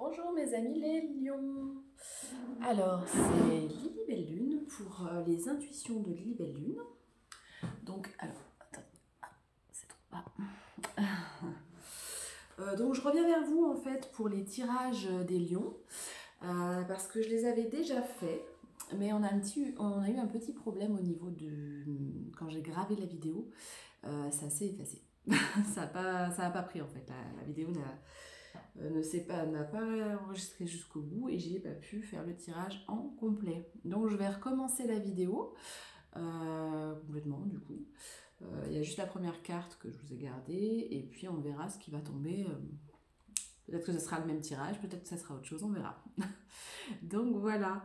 Bonjour mes amis les lions. Alors c'est Lily Belle Lune pour les intuitions de Lily Belle Lune. Donc alors attendez, c'est trop bas. Donc je reviens vers vous en fait pour les tirages des lions parce que je les avais déjà faits, mais on a eu un petit problème au niveau de quand j'ai gravé la vidéo, ça s'est effacé. Ça n'a pas pris en fait, la vidéo n'a pas enregistré jusqu'au bout et j'ai pas pu faire le tirage en complet. Donc je vais recommencer la vidéo complètement du coup. Il y a juste la première carte que je vous ai gardée et puis on verra ce qui va tomber. Peut-être que ce sera le même tirage, peut-être que ça sera autre chose, on verra. Donc voilà.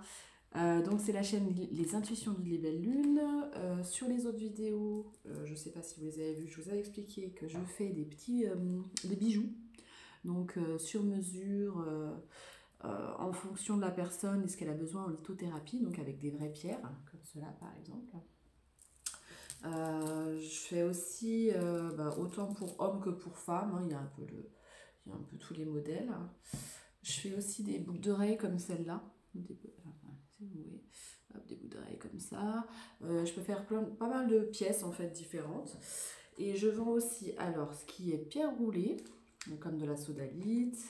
Donc c'est la chaîne Les Intuitions de Lily Belle Lune. Sur les autres vidéos, je ne sais pas si vous les avez vues, je vous ai expliqué que je fais des bijoux. Donc sur mesure, en fonction de la personne et ce qu'elle a besoin en lithothérapie, donc avec des vraies pierres, comme cela par exemple. Je fais aussi, autant pour hommes que pour femmes, hein, il y a un peu tous les modèles. Je fais aussi des boucles d'oreilles comme celle-là, des boucles d'oreilles comme ça. Je peux faire pas mal de pièces en fait différentes. Et je vends aussi alors ce qui est pierre roulée, comme de la sodalite,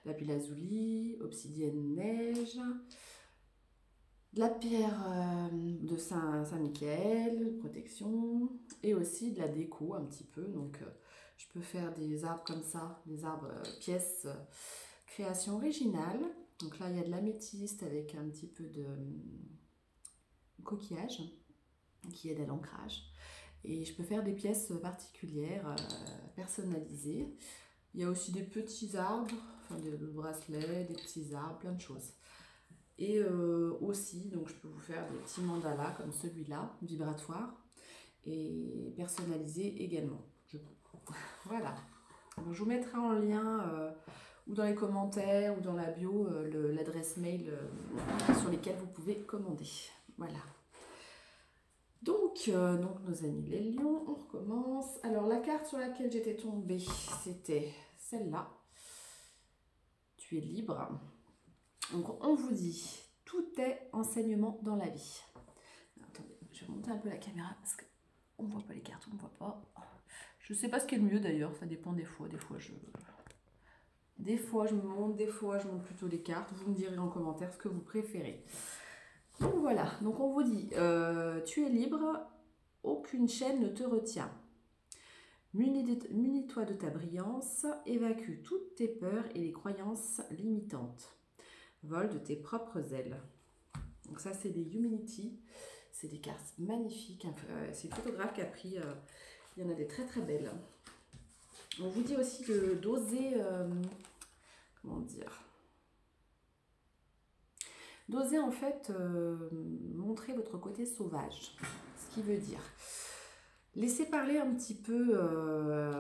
lapis lazuli, obsidienne neige, de la pierre de Saint-Michel, protection, et aussi de la déco un petit peu. Donc je peux faire des arbres comme ça, des arbres pièces création originale. Donc là il y a de l'améthyste avec un petit peu de coquillage qui aide à l'ancrage. Et je peux faire des pièces particulières, personnalisées. Il y a aussi des petits arbres, enfin des bracelets, des petits arbres, plein de choses. Et aussi, donc je peux vous faire des petits mandalas comme celui-là, vibratoire, et personnalisé également. Voilà. Donc, je vous mettrai en lien ou dans les commentaires ou dans la bio l'adresse mail sur lesquelles vous pouvez commander. Voilà. Donc nos amis les lions, on recommence. Alors la carte sur laquelle j'étais tombée, c'était celle-là. Tu es libre. Donc on vous dit, tout est enseignement dans la vie. Attendez, je vais monter un peu la caméra parce qu'on ne voit pas les cartes, on ne voit pas. Je ne sais pas ce qui est le mieux d'ailleurs, ça dépend des fois. Des fois je me monte, des fois je monte plutôt les cartes. Vous me direz en commentaire ce que vous préférez. Donc voilà, donc on vous dit, tu es libre, aucune chaîne ne te retient. Munis-toi de ta brillance, évacue toutes tes peurs et les croyances limitantes. Vole de tes propres ailes. Donc ça c'est des Humanity, c'est des cartes magnifiques, c'est le photographe qui a pris, il y en a des très très belles. On vous dit aussi d'oser, comment dire, d'oser en fait montrer votre côté sauvage, ce qui veut dire laissez parler un petit peu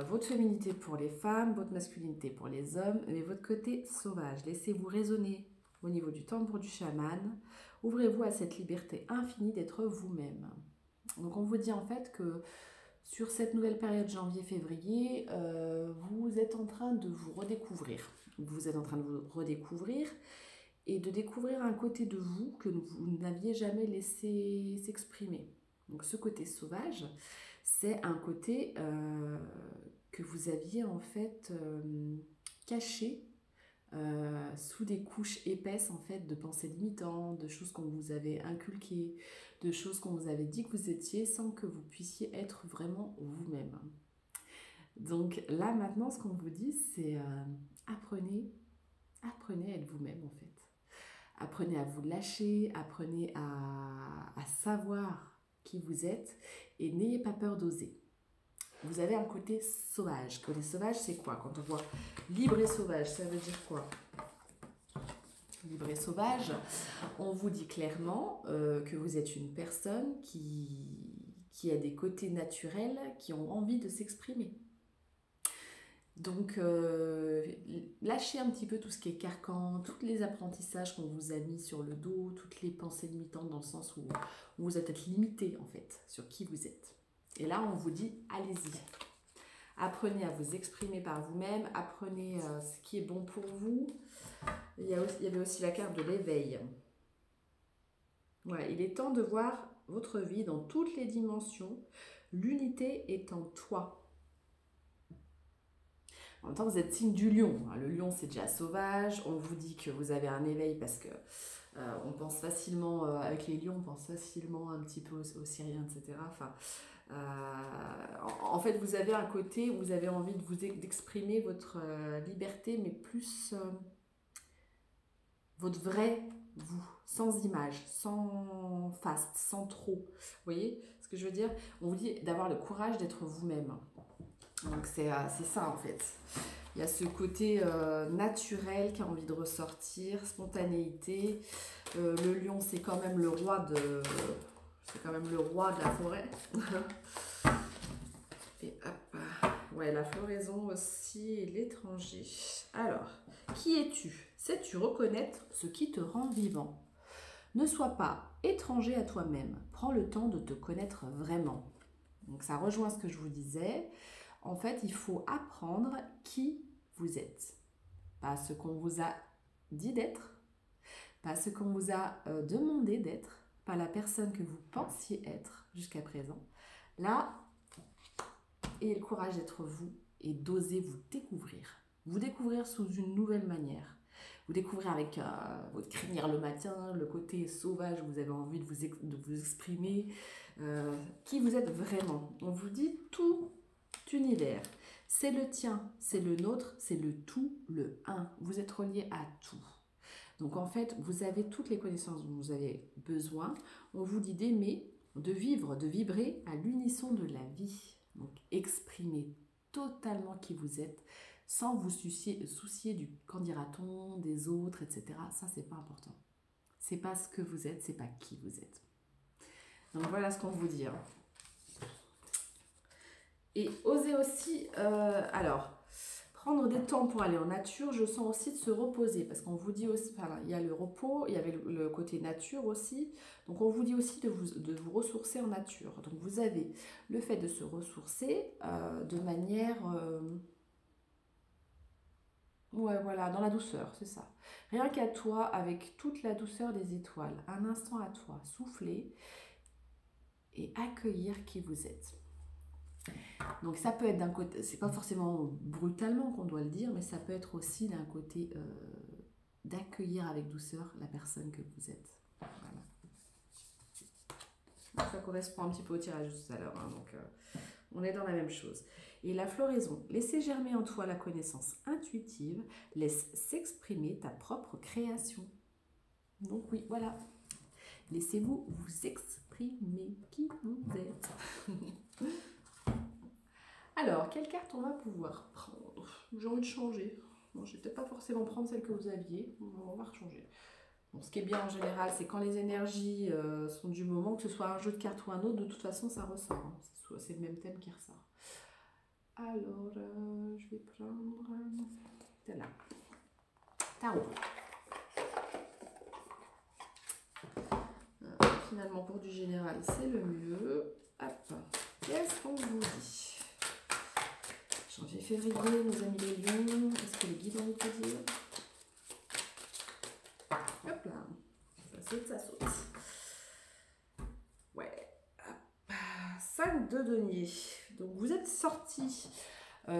votre féminité pour les femmes, votre masculinité pour les hommes, mais votre côté sauvage. Laissez-vous raisonner au niveau du tambour du chaman. Ouvrez-vous à cette liberté infinie d'être vous-même. Donc on vous dit en fait que sur cette nouvelle période janvier-février, vous êtes en train de vous redécouvrir. Vous êtes en train de vous redécouvrir et de découvrir un côté de vous que vous n'aviez jamais laissé s'exprimer. Donc ce côté sauvage, c'est un côté que vous aviez en fait caché sous des couches épaisses en fait de pensées limitantes, de choses qu'on vous avait inculquées, de choses qu'on vous avait dit que vous étiez sans que vous puissiez être vraiment vous-même. Donc là maintenant ce qu'on vous dit c'est apprenez à être vous-même en fait. Apprenez à vous lâcher, apprenez à savoir qui vous êtes et n'ayez pas peur d'oser. Vous avez un côté sauvage. Côté sauvage, c'est quoi? Quand on voit libre et sauvage, ça veut dire quoi? Libre et sauvage, on vous dit clairement que vous êtes une personne qui a des côtés naturels, qui ont envie de s'exprimer. Donc, lâchez un petit peu tout ce qui est carcan, tous les apprentissages qu'on vous a mis sur le dos, toutes les pensées limitantes dans le sens où vous êtes limité en fait sur qui vous êtes. Et là, on vous dit, allez-y. Apprenez à vous exprimer par vous-même, apprenez ce qui est bon pour vous. Il y avait aussi la carte de l'éveil. Ouais, il est temps de voir votre vie dans toutes les dimensions. L'unité est en toi. En même temps, vous êtes signe du lion. Le lion, c'est déjà sauvage. On vous dit que vous avez un éveil parce que on pense facilement, avec les lions, on pense facilement un petit peu aux Syriens, etc. Enfin, en fait, vous avez un côté où vous avez envie de d'exprimer votre liberté, mais plus votre vrai vous, sans image, sans faste, sans trop. Vous voyez ce que je veux dire? On vous dit d'avoir le courage d'être vous-même. Donc c'est ça en fait. Il y a ce côté naturel qui a envie de ressortir, spontanéité. Le lion, c'est quand même le roi de... C'est quand même le roi de la forêt. Et hop. Ouais, la floraison aussi et l'étranger. Alors, qui es-tu? Sais-tu reconnaître ce qui te rend vivant? Ne sois pas étranger à toi-même. Prends le temps de te connaître vraiment. Donc ça rejoint ce que je vous disais. En fait, il faut apprendre qui vous êtes. Pas ce qu'on vous a dit d'être, pas ce qu'on vous a demandé d'être, pas la personne que vous pensiez être jusqu'à présent. Là, ayez le courage d'être vous et d'oser vous découvrir. Vous découvrir sous une nouvelle manière. Vous découvrir avec votre crinière le matin, le côté sauvage où vous avez envie de vous exprimer, qui vous êtes vraiment. On vous dit tout univers. C'est le tien, c'est le nôtre, c'est le tout, le un. Vous êtes relié à tout. Donc en fait, vous avez toutes les connaissances dont vous avez besoin. On vous dit d'aimer, de vivre, de vibrer à l'unisson de la vie. Donc exprimez totalement qui vous êtes sans vous soucier du qu'en dira-t-on, des autres, etc. Ça, c'est pas important. C'est pas ce que vous êtes, c'est pas qui vous êtes. Donc voilà ce qu'on vous dit. Et osez aussi, alors, prendre des temps pour aller en nature, je sens aussi de se reposer, parce qu'on vous dit aussi, enfin, il y a le repos, il y avait le côté nature aussi, donc on vous dit aussi de vous ressourcer en nature. Donc vous avez le fait de se ressourcer de manière, ouais voilà, dans la douceur, c'est ça. Rien qu'à toi, avec toute la douceur des étoiles, un instant à toi, souffler et accueillir qui vous êtes. Donc ça peut être d'un côté, c'est pas forcément brutalement qu'on doit le dire, mais ça peut être aussi d'un côté d'accueillir avec douceur la personne que vous êtes. Voilà. Donc ça correspond un petit peu au tirage tout à l'heure, hein, donc on est dans la même chose. Et la floraison, laissez germer en toi la connaissance intuitive, laisse s'exprimer ta propre création. Donc oui, voilà. Laissez-vous vous exprimer qui vous êtes. Alors, quelle carte on va pouvoir prendre? J'ai envie de changer. Bon, je vais peut-être pas forcément prendre celle que vous aviez. On va rechanger. Bon, ce qui est bien en général, c'est quand les énergies sont du moment, que ce soit un jeu de cartes ou un autre, de toute façon, ça ressort. Hein. C'est le même thème qui ressort. Alors, je vais prendre celle-là. Tarot. Finalement, pour du général, c'est le mieux. Hop. Qu'est-ce qu'on vous dit? Janvier, février, nos amis les lions, qu'est-ce que les guides ont envie de dire? Hop là, ça saute, ça saute. Ouais, hop. 5 de denier. Donc vous êtes sorti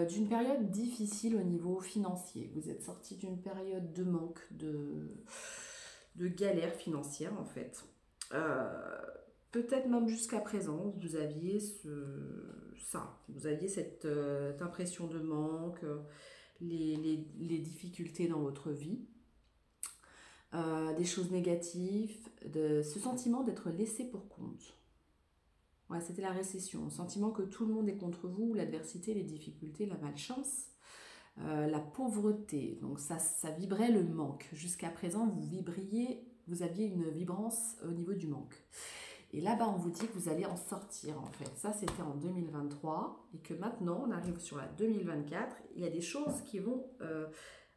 d'une période difficile au niveau financier. Vous êtes sorti d'une période de manque, de galère financière en fait. Peut-être même jusqu'à présent, vous aviez vous aviez cette impression de manque, les difficultés dans votre vie, des choses négatives, ce sentiment d'être laissé pour compte. Ouais, c'était la récession, le sentiment que tout le monde est contre vous, l'adversité, les difficultés, la malchance, la pauvreté. Donc ça vibrait le manque. Jusqu'à présent, vous aviez une vibrance au niveau du manque. Et là-bas, on vous dit que vous allez en sortir, en fait. Ça, c'était en 2023. Et que maintenant, on arrive sur la 2024. Il y a des choses qui vont,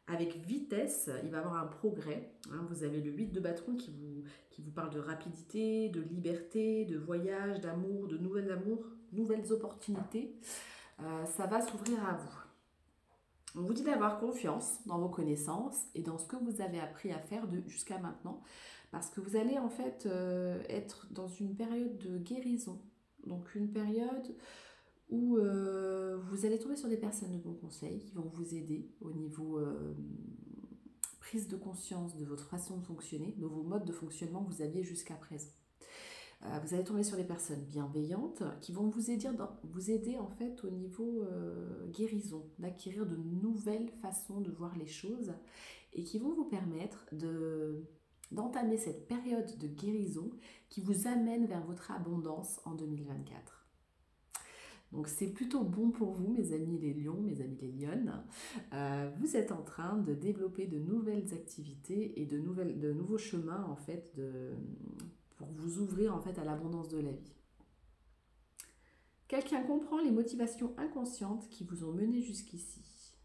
avec vitesse, il va y avoir un progrès. Hein. Vous avez le 8 de bâton qui vous parle de rapidité, de liberté, de voyage, d'amour, de nouvelles opportunités. ça va s'ouvrir à vous. On vous dit d'avoir confiance dans vos connaissances et dans ce que vous avez appris à faire jusqu'à maintenant, parce que vous allez en fait être dans une période de guérison, donc une période où vous allez tomber sur des personnes de bons conseils qui vont vous aider au niveau prise de conscience de votre façon de fonctionner, de vos modes de fonctionnement que vous aviez jusqu'à présent. Vous allez tomber sur des personnes bienveillantes qui vont vous aider en fait au niveau guérison, d'acquérir de nouvelles façons de voir les choses et qui vont vous permettre d'entamer cette période de guérison qui vous amène vers votre abondance en 2024. Donc c'est plutôt bon pour vous, mes amis les lions, mes amis les lionnes. Vous êtes en train de développer de nouvelles activités et de nouveaux chemins en fait pour vous ouvrir en fait à l'abondance de la vie. Quelqu'un comprend les motivations inconscientes qui vous ont mené jusqu'ici.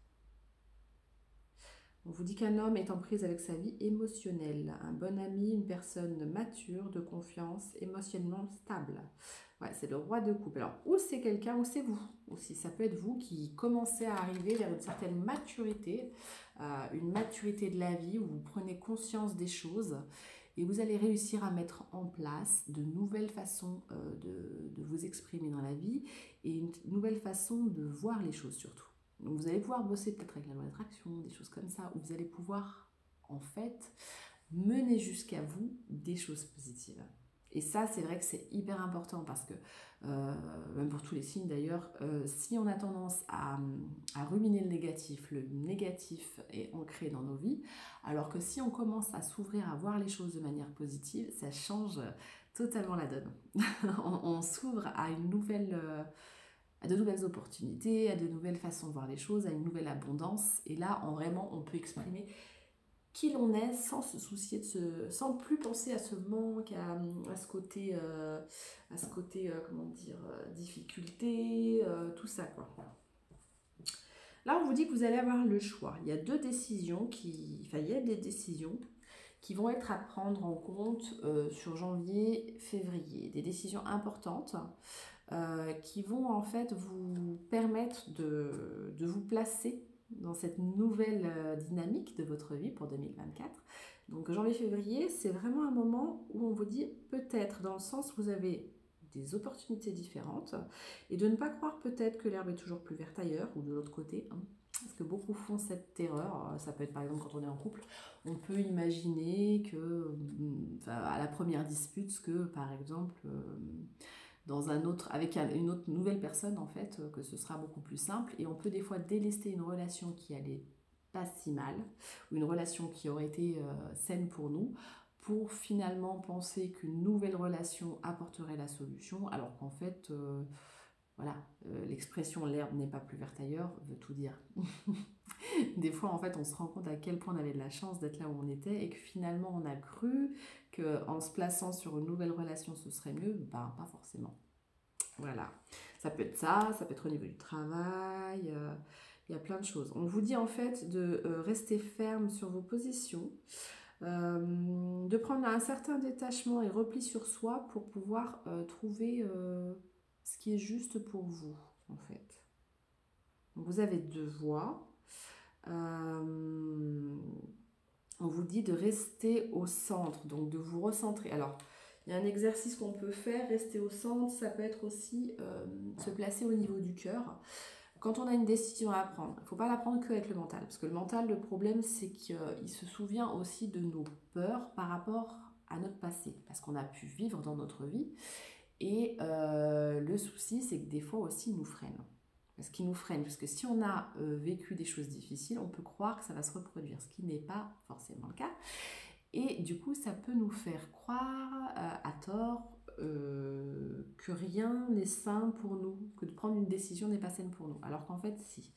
On vous dit qu'un homme est en prise avec sa vie émotionnelle, un bon ami, une personne mature, de confiance, émotionnellement stable. Ouais, c'est le roi de coupe. Alors, ou c'est quelqu'un, ou c'est vous aussi. Ça peut être vous qui commencez à arriver vers une certaine maturité, une maturité de la vie où vous prenez conscience des choses et vous allez réussir à mettre en place de nouvelles façons de vous exprimer dans la vie et une nouvelle façon de voir les choses surtout. Donc vous allez pouvoir bosser peut-être avec la loi d'attraction, des choses comme ça, où vous allez pouvoir en fait mener jusqu'à vous des choses positives. Et ça, c'est vrai que c'est hyper important parce que, même pour tous les signes d'ailleurs, si on a tendance à ruminer le négatif est ancré dans nos vies, alors que si on commence à s'ouvrir à voir les choses de manière positive, ça change totalement la donne. on s'ouvre à à de nouvelles opportunités, à de nouvelles façons de voir les choses, à une nouvelle abondance. Et là, on peut exprimer qui l'on est sans se soucier sans plus penser à ce manque, à ce côté, comment dire, difficulté, tout ça quoi. Là, on vous dit que vous allez avoir le choix. Il y a des décisions qui vont être à prendre en compte sur janvier, février. Des décisions importantes qui vont en fait vous permettre de vous placer dans cette nouvelle dynamique de votre vie pour 2024. Donc janvier-février, c'est vraiment un moment où on vous dit peut-être dans le sens où vous avez des opportunités différentes et de ne pas croire peut-être que l'herbe est toujours plus verte ailleurs ou de l'autre côté, hein, parce que beaucoup font cette erreur. Ça peut être par exemple quand on est en couple, on peut imaginer que à la première dispute que par exemple avec une autre nouvelle personne en fait, que ce sera beaucoup plus simple et on peut des fois délester une relation qui allait pas si mal ou une relation qui aurait été saine pour nous pour finalement penser qu'une nouvelle relation apporterait la solution alors qu'en fait voilà, l'expression l'herbe n'est pas plus verte ailleurs veut tout dire. Des fois en fait on se rend compte à quel point on avait de la chance d'être là où on était et que finalement on a cru qu'en se plaçant sur une nouvelle relation ce serait mieux, ben pas forcément. Voilà, ça peut être ça peut être au niveau du travail, il y a plein de choses. On vous dit en fait de rester ferme sur vos positions, de prendre un certain détachement et repli sur soi pour pouvoir trouver ce qui est juste pour vous en fait. Donc, vous avez deux voies. On vous dit de rester au centre, donc de vous recentrer. Alors, il y a un exercice qu'on peut faire, rester au centre, ça peut être aussi se placer au niveau du cœur. Quand on a une décision à prendre, il ne faut pas la prendre qu'avec le mental, parce que le mental, le problème, c'est qu'il se souvient aussi de nos peurs par rapport à notre passé, parce qu'on a pu vivre dans notre vie, et le souci, c'est que des fois aussi, il nous freine. Ce qui nous freine, parce que si on a vécu des choses difficiles, on peut croire que ça va se reproduire, ce qui n'est pas forcément le cas. Et du coup, ça peut nous faire croire à tort que rien n'est sain pour nous, que de prendre une décision n'est pas saine pour nous, alors qu'en fait, si.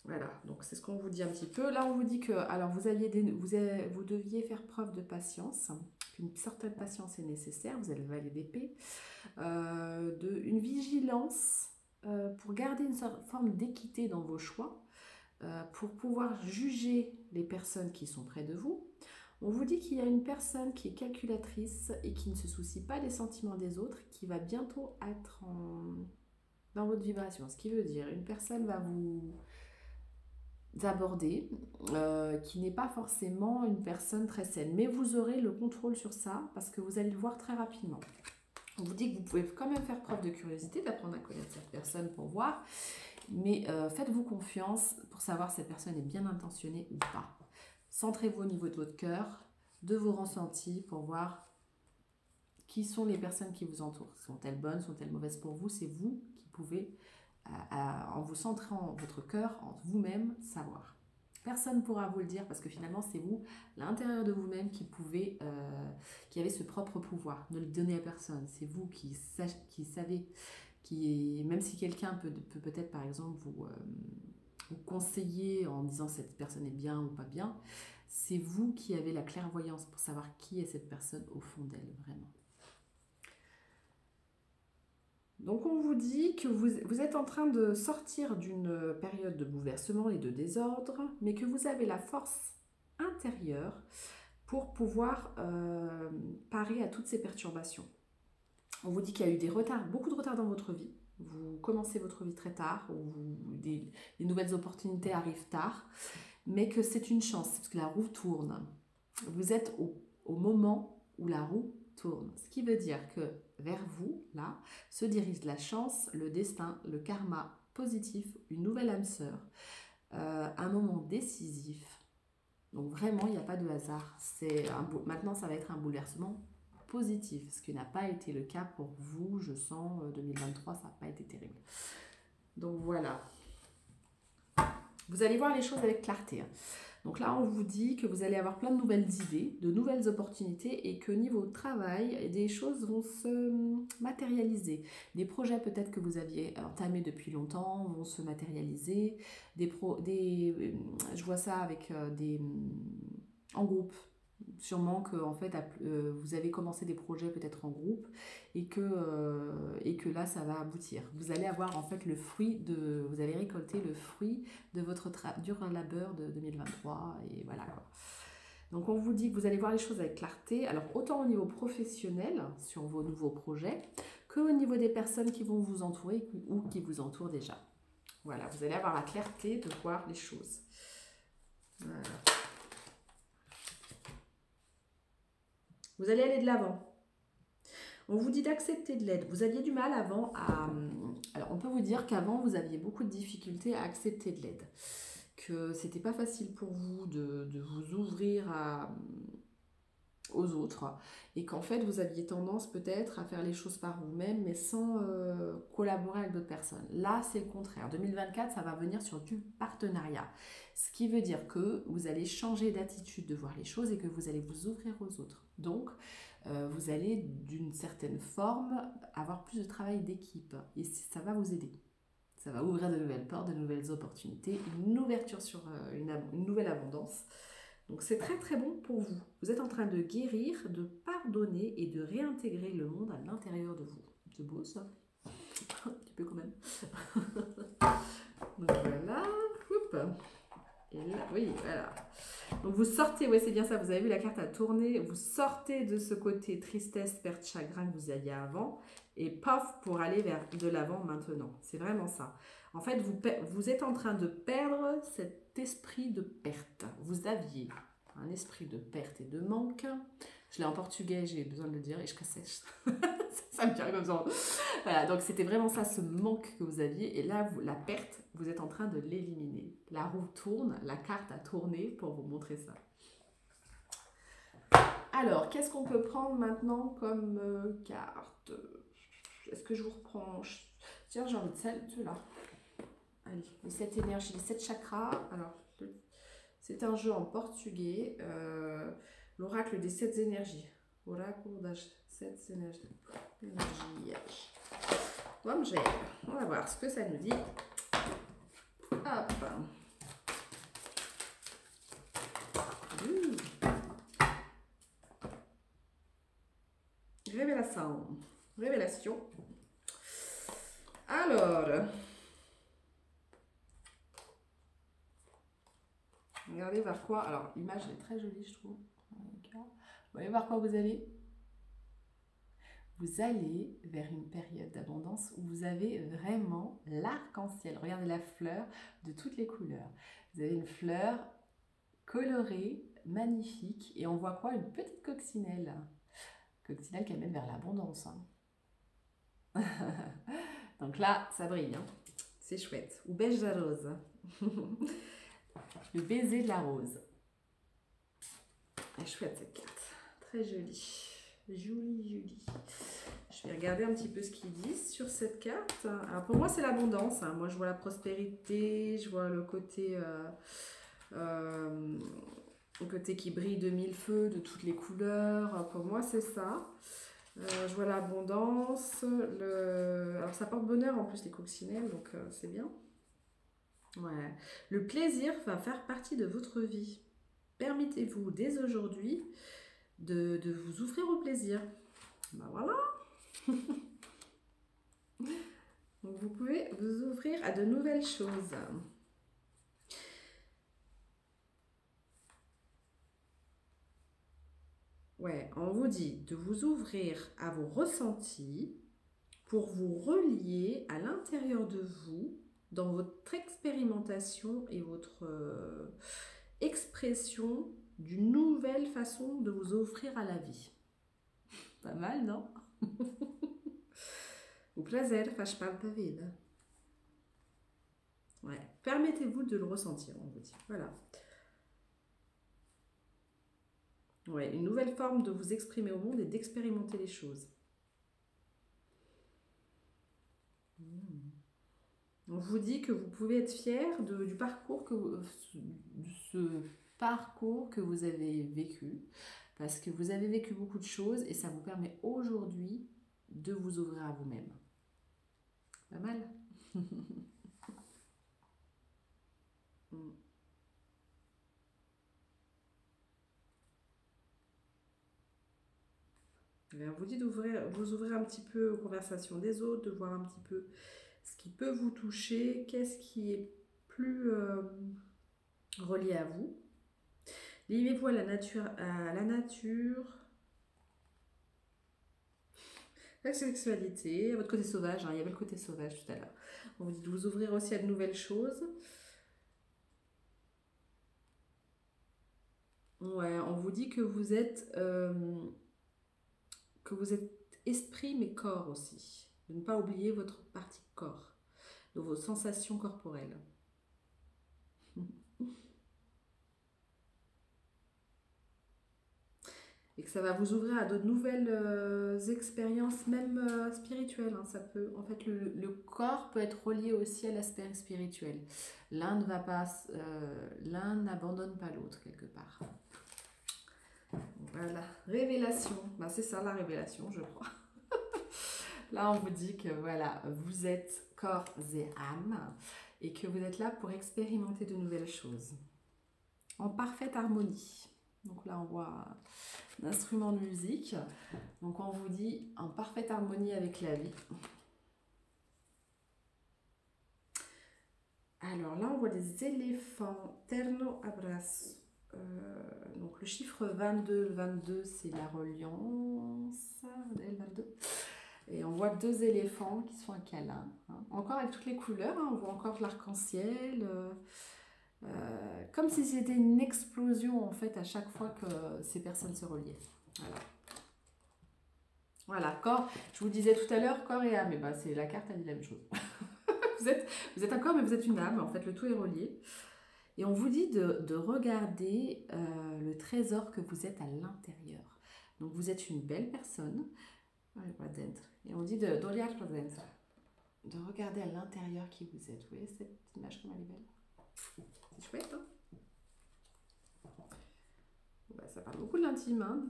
Voilà, donc c'est ce qu'on vous dit un petit peu. Là, on vous dit que alors vous deviez faire preuve de patience, qu'une certaine patience est nécessaire, vous avez le valet d'épée, une vigilance pour garder une forme d'équité dans vos choix, pour pouvoir juger les personnes qui sont près de vous. On vous dit qu'il y a une personne qui est calculatrice et qui ne se soucie pas des sentiments des autres, qui va bientôt dans votre vibration. Ce qui veut dire, une personne va vous aborder, qui n'est pas forcément une personne très saine. Mais vous aurez le contrôle sur ça parce que vous allez le voir très rapidement. On vous dit que vous pouvez quand même faire preuve de curiosité, d'apprendre à connaître cette personne pour voir. Mais faites-vous confiance pour savoir si cette personne est bien intentionnée ou pas. Centrez-vous au niveau de votre cœur, de vos ressentis pour voir qui sont les personnes qui vous entourent. Sont-elles bonnes, sont-elles mauvaises pour vous? C'est vous qui pouvez, en vous centrant votre cœur, en vous-même, savoir. Personne ne pourra vous le dire parce que finalement, c'est vous, l'intérieur de vous-même, qui avez ce propre pouvoir. Ne le donnez à personne. C'est vous qui savez, même si quelqu'un peut peut-être, par exemple, vous conseiller en disant cette personne est bien ou pas bien, c'est vous qui avez la clairvoyance pour savoir qui est cette personne au fond d'elle, vraiment. Donc on vous dit que vous êtes en train de sortir d'une période de bouleversement et de désordre, mais que vous avez la force intérieure pour pouvoir parer à toutes ces perturbations. On vous dit qu'il y a eu des retards, beaucoup de retards dans votre vie. Vous commencez votre vie très tard, ou des nouvelles opportunités arrivent tard, mais que c'est une chance, parce que la roue tourne. Vous êtes au moment où la roue tourne. Ce qui veut dire que vers vous, là, se dirige la chance, le destin, le karma positif, une nouvelle âme sœur, un moment décisif. Donc vraiment, il n'y a pas de hasard. Maintenant, ça va être un bouleversement positif, ce qui n'a pas été le cas pour vous. Je sens 2023, ça n'a pas été terrible. Donc voilà. Vous allez voir les choses avec clarté. Donc là, on vous dit que vous allez avoir plein de nouvelles idées, de nouvelles opportunités et que niveau travail, des choses vont se matérialiser. Des projets peut-être que vous aviez entamés depuis longtemps vont se matérialiser. Je vois ça avec en groupe. Sûrement que en fait, vous avez commencé des projets peut-être en groupe et que là, ça va aboutir. Vous allez avoir en fait vous allez récolter le fruit de votre dur labeur de 2023 et voilà quoi. Donc on vous dit que vous allez voir les choses avec clarté, alors autant au niveau professionnel sur vos nouveaux projets qu'au niveau des personnes qui vont vous entourer ou qui vous entourent déjà. Voilà, vous allez avoir la clarté de voir les choses. Voilà. Vous allez aller de l'avant. On vous dit d'accepter de l'aide. Vous aviez du mal avant à... Alors, on peut vous dire qu'avant, vous aviez beaucoup de difficultés à accepter de l'aide. Que c'était pas facile pour vous de vous ouvrir aux autres. Et qu'en fait, vous aviez tendance peut-être à faire les choses par vous-même, mais sans collaborer avec d'autres personnes. Là, c'est le contraire. 2024, ça va venir sur du partenariat. Ce qui veut dire que vous allez changer d'attitude de voir les choses et que vous allez vous ouvrir aux autres. Donc, vous allez d'une certaine forme avoir plus de travail d'équipe et ça va vous aider. Ça va ouvrir de nouvelles portes, de nouvelles opportunités, une ouverture sur une nouvelle abondance. Donc c'est très très bon pour vous. Vous êtes en train de guérir, de pardonner et de réintégrer le monde à l'intérieur de vous. C'est beau ça. Un petit peu quand même. Donc voilà. Oups. Et là, oui, voilà. Donc vous sortez, ouais c'est bien ça, vous avez vu la carte à tourner, vous sortez de ce côté tristesse, perte, chagrin que vous aviez avant, et paf, pour aller vers de l'avant maintenant. C'est vraiment ça. En fait, vous êtes en train de perdre cet esprit de perte. Vous aviez un esprit de perte et de manque. Je l'ai en portugais, j'ai besoin de le dire, et je cassèche. Ça me vient comme ça. Voilà, donc c'était vraiment ça, ce manque que vous aviez. Et là, la perte, vous êtes en train de l'éliminer. La roue tourne, la carte a tourné pour vous montrer ça. Alors, qu'est-ce qu'on peut prendre maintenant comme carte? Est-ce que je vous reprends? Tiens, j'ai envie de celle-là. Allez, les 7 énergies, les 7 chakras. Alors, c'est un jeu en portugais. L'oracle des 7 énergies. Oracle das 7 énergies. Vamos ver. On va voir ce que ça nous dit. Hop. Révélation. Révélation. Alors. Regardez vers quoi. Alors, l'image est très jolie, je trouve. Vous voyez vers quoi vous allez? vous allez vers une période d'abondance où vous avez vraiment l'arc-en-ciel. Regardez la fleur de toutes les couleurs. Vous avez une fleur colorée, magnifique, et on voit quoi? Une petite coccinelle. Coccinelle qui amène vers l'abondance. Hein. Donc là, ça brille. Hein. C'est chouette. Ou beige de la rose. Le baiser de la rose. Elle est chouette cette carte. Très jolie. Jolie. Je vais regarder un petit peu ce qu'ils disent sur cette carte. Alors pour moi, c'est l'abondance. Hein. Moi, je vois la prospérité. Je vois le côté... le côté qui brille de mille feux, de toutes les couleurs. Pour moi, c'est ça. Je vois l'abondance. Alors, ça porte bonheur en plus, les coccinelles, donc c'est bien. Ouais. Le plaisir va faire partie de votre vie. Permettez-vous dès aujourd'hui de vous ouvrir au plaisir. Ben voilà. Donc, vous pouvez vous ouvrir à de nouvelles choses. Ouais, on vous dit de vous ouvrir à vos ressentis pour vous relier à l'intérieur de vous dans votre expérimentation et votre expression d'une nouvelle façon de vous offrir à la vie. Pas mal, non? O prazer faz parte da vida. Ouais, permettez-vous de le ressentir, on vous dit. Voilà. Ouais, une nouvelle forme de vous exprimer au monde et d'expérimenter les choses. On vous dit que vous pouvez être fier du parcours de ce parcours que vous avez vécu, parce que vous avez vécu beaucoup de choses et ça vous permet aujourd'hui de vous ouvrir à vous-même. Pas mal. On vous dit de vous ouvrir un petit peu aux conversations des autres, de voir un petit peu ce qui peut vous toucher, qu'est-ce qui est plus relié à vous. Livrez-vous à la nature, la sexualité, à votre côté sauvage. Hein, il y avait le côté sauvage tout à l'heure. On vous dit de vous ouvrir aussi à de nouvelles choses. Ouais, on vous dit que vous êtes esprit mais corps aussi. De ne pas oublier votre partie corps, de vos sensations corporelles. Et que ça va vous ouvrir à de nouvelles expériences, même spirituelles. Hein. Ça peut, en fait, le corps peut être relié aussi à l'aspect spirituel. L'un ne va pas, l'un n'abandonne pas l'autre quelque part. Voilà, révélation. Ben, c'est ça la révélation, je crois. Là, on vous dit que voilà, vous êtes corps et âme et que vous êtes là pour expérimenter de nouvelles choses en parfaite harmonie. Donc là, on voit un instrument de musique. Donc on vous dit en parfaite harmonie avec la vie. Alors là, on voit des éléphants. Terno abraço. Donc le chiffre 22, le 22, c'est la reliance. Le 22. Et on voit deux éléphants qui sont un câlin. Hein. Encore avec toutes les couleurs, hein, on voit encore l'arc-en-ciel. Comme si c'était une explosion en fait à chaque fois que ces personnes se reliaient. Voilà. Voilà, corps, je vous disais tout à l'heure, corps et âme. Et ben, c'est la carte, elle dit la même chose. vous êtes un corps, mais vous êtes une âme. En fait, le tout est relié. Et on vous dit de regarder le trésor que vous êtes à l'intérieur. Donc, vous êtes une belle personne. Et on dit de regarder à l'intérieur qui vous êtes. Vous voyez cette image comme elle est belle? C'est chouette, hein? Bah, ça parle beaucoup de l'intime. Hein.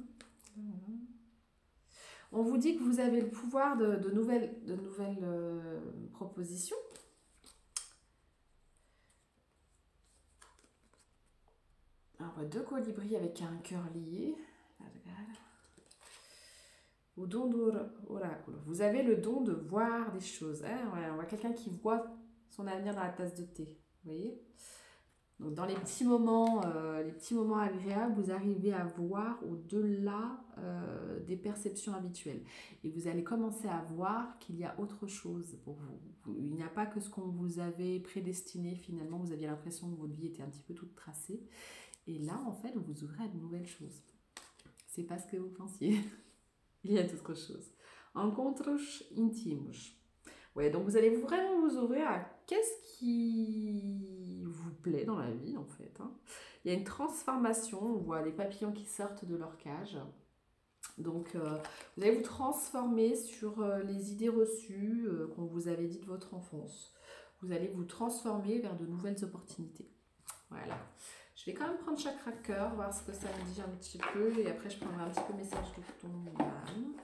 On vous dit que vous avez le pouvoir de nouvelles propositions. Alors, on voit deux colibris avec un cœur lié. Au don d'oracle. Vous avez le don de voir des choses. Hein, ouais, on voit quelqu'un qui voit son avenir dans la tasse de thé. Vous voyez? Donc dans les petits moments agréables, vous arrivez à voir au-delà des perceptions habituelles. Et vous allez commencer à voir qu'il y a autre chose pour vous. Il n'y a pas que ce qu'on vous avait prédestiné finalement. Vous aviez l'impression que votre vie était un petit peu toute tracée. Et là, en fait, vous vous ouvrez à de nouvelles choses. C'est pas ce que vous pensiez. Il y a d'autres choses. Encontros íntimos. Ouais, donc vous allez vraiment vous ouvrir à qu'est-ce qui vous plaît dans la vie, en fait. Hein. Il y a une transformation, on voit des papillons qui sortent de leur cage. Donc, vous allez vous transformer sur les idées reçues qu'on vous avait dit de votre enfance. Vous allez vous transformer vers de nouvelles opportunités. Voilà. Je vais quand même prendre chakra cœur, voir ce que ça me dit un petit peu. Et après, je prendrai un petit peu message de ton âme.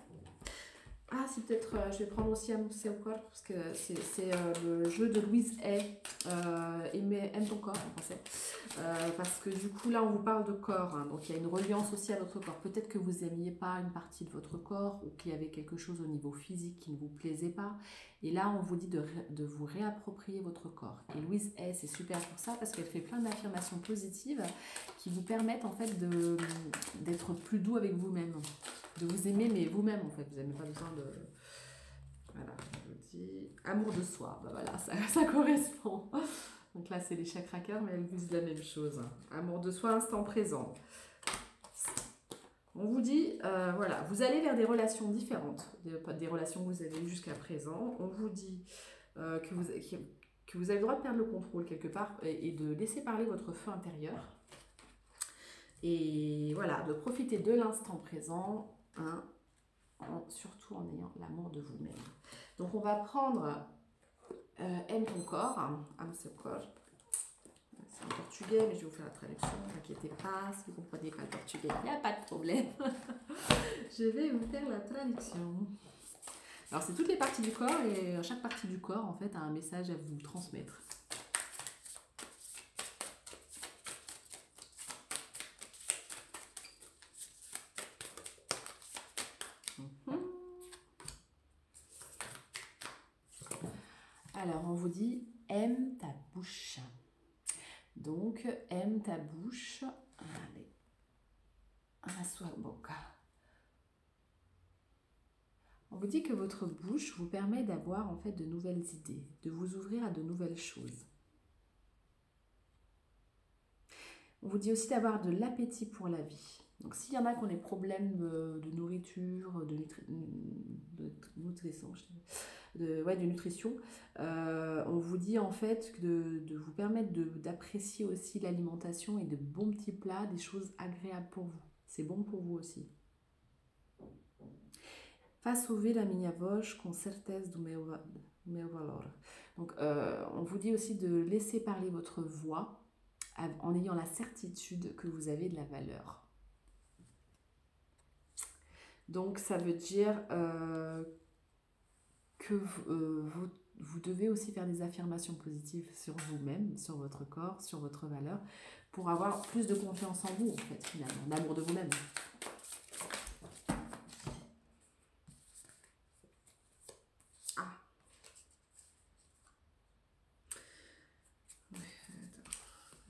Ah, si peut-être, je vais prendre aussi Amour au corps, parce que c'est le jeu de Louise Hay, Aime ton corps en français. Parce que du coup, là, on vous parle de corps, hein, donc il y a une reliance aussi à votre corps. Peut-être que vous n'aimiez pas une partie de votre corps, ou qu'il y avait quelque chose au niveau physique qui ne vous plaisait pas. Et là, on vous dit de vous réapproprier votre corps. Et Louise Hay, c'est super pour ça, parce qu'elle fait plein d'affirmations positives qui vous permettent en fait d'être plus doux avec vous-même. De vous aimer, mais vous-même en fait, vous n'avez pas besoin de... Voilà, je vous dis amour de soi, ben voilà, ça correspond. Donc là, c'est les chakras cœur, mais elles visent la même chose. Amour de soi, instant présent. On vous dit, voilà, vous allez vers des relations différentes, des relations que vous avez eues jusqu'à présent. On vous dit que vous avez le droit de perdre le contrôle quelque part et de laisser parler votre feu intérieur. Et voilà, de profiter de l'instant présent, hein, surtout en ayant l'amour de vous-même. Donc on va prendre Aime ton corps, Ame seu corps. C'est en portugais, mais je vais vous faire la traduction, ne vous inquiétez pas, si vous ne comprenez pas le portugais, il n'y a pas de problème. Je vais vous faire la traduction. Alors c'est toutes les parties du corps, et chaque partie du corps en fait a un message à vous transmettre. Alors, on vous dit, aime ta bouche. Donc, aime ta bouche. Allez. A sua boca. On vous dit que votre bouche vous permet d'avoir en fait de nouvelles idées, de vous ouvrir à de nouvelles choses. On vous dit aussi d'avoir de l'appétit pour la vie. Donc, s'il y en a qui ont des problèmes de nourriture, de nutrition, de nutrition, on vous dit en fait de vous permettre d'apprécier aussi l'alimentation et de bons petits plats, des choses agréables pour vous. C'est bon pour vous aussi. Faça ouvir a minha voz com certeza do meu valor. Donc, on vous dit aussi de laisser parler votre voix en ayant la certitude que vous avez de la valeur. Donc, ça veut dire que vous devez aussi faire des affirmations positives sur vous-même, sur votre corps, sur votre valeur, pour avoir plus de confiance en vous, en fait, finalement, d'amour de vous-même. Ah.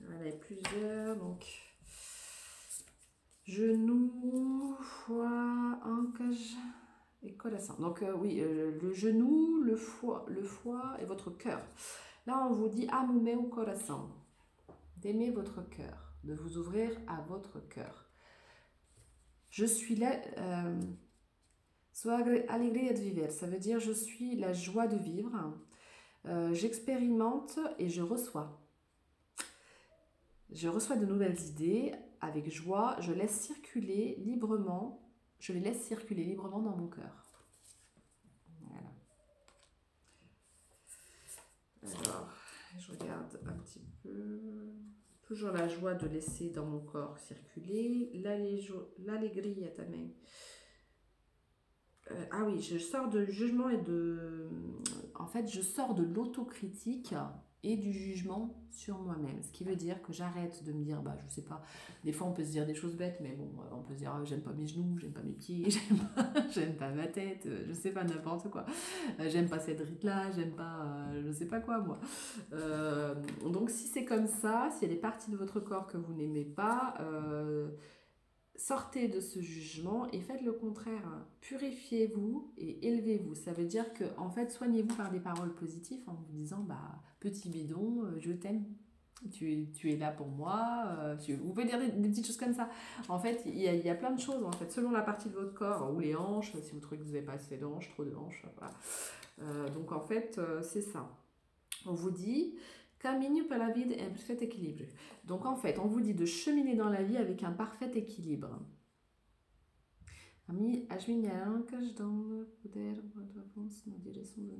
Voilà, il y a plusieurs, donc... Genou, foie, ancage et corazon. Donc oui, le genou, le foie et votre cœur. Là, on vous dit amo meu coração, d'aimer votre cœur, de vous ouvrir à votre cœur. Je suis là, sou alegria de viver, ça veut dire je suis la joie de vivre. J'expérimente et je reçois. Je reçois de nouvelles idées avec joie, je les laisse circuler librement dans mon cœur. Voilà. Alors, je regarde un petit peu. Toujours la joie de laisser dans mon corps circuler. L'allegria também. Ah oui, je sors de jugement et de... En fait, je sors de l'autocritique et du jugement sur moi-même. Ce qui veut dire que j'arrête de me dire, bah je sais pas, des fois on peut se dire des choses bêtes, mais bon, on peut se dire, j'aime pas mes genoux, j'aime pas mes pieds, j'aime pas ma tête, je sais pas, n'importe quoi. J'aime pas cette rite-là, j'aime pas, je sais pas quoi moi. Donc si c'est comme ça, s'il y a des parties de votre corps que vous n'aimez pas, sortez de ce jugement et faites le contraire. Purifiez-vous et élevez-vous. Ça veut dire que, en fait, soignez-vous par des paroles positives en vous disant, bah, petit bidon, je t'aime. Tu es là pour moi. Vous pouvez dire des petites choses comme ça. En fait, il y a plein de choses, en fait, selon la partie de votre corps, ou les hanches, si vous trouvez que vous n'avez pas assez de hanches, trop de hanches. Voilà. Donc, en fait, c'est ça. On vous dit caminho pela vida em perfeito equilíbrio. Donc en fait, on vous dit de cheminer dans la vie avec un parfait équilibre. As minhas ancas dão-me poder, avanço na direção do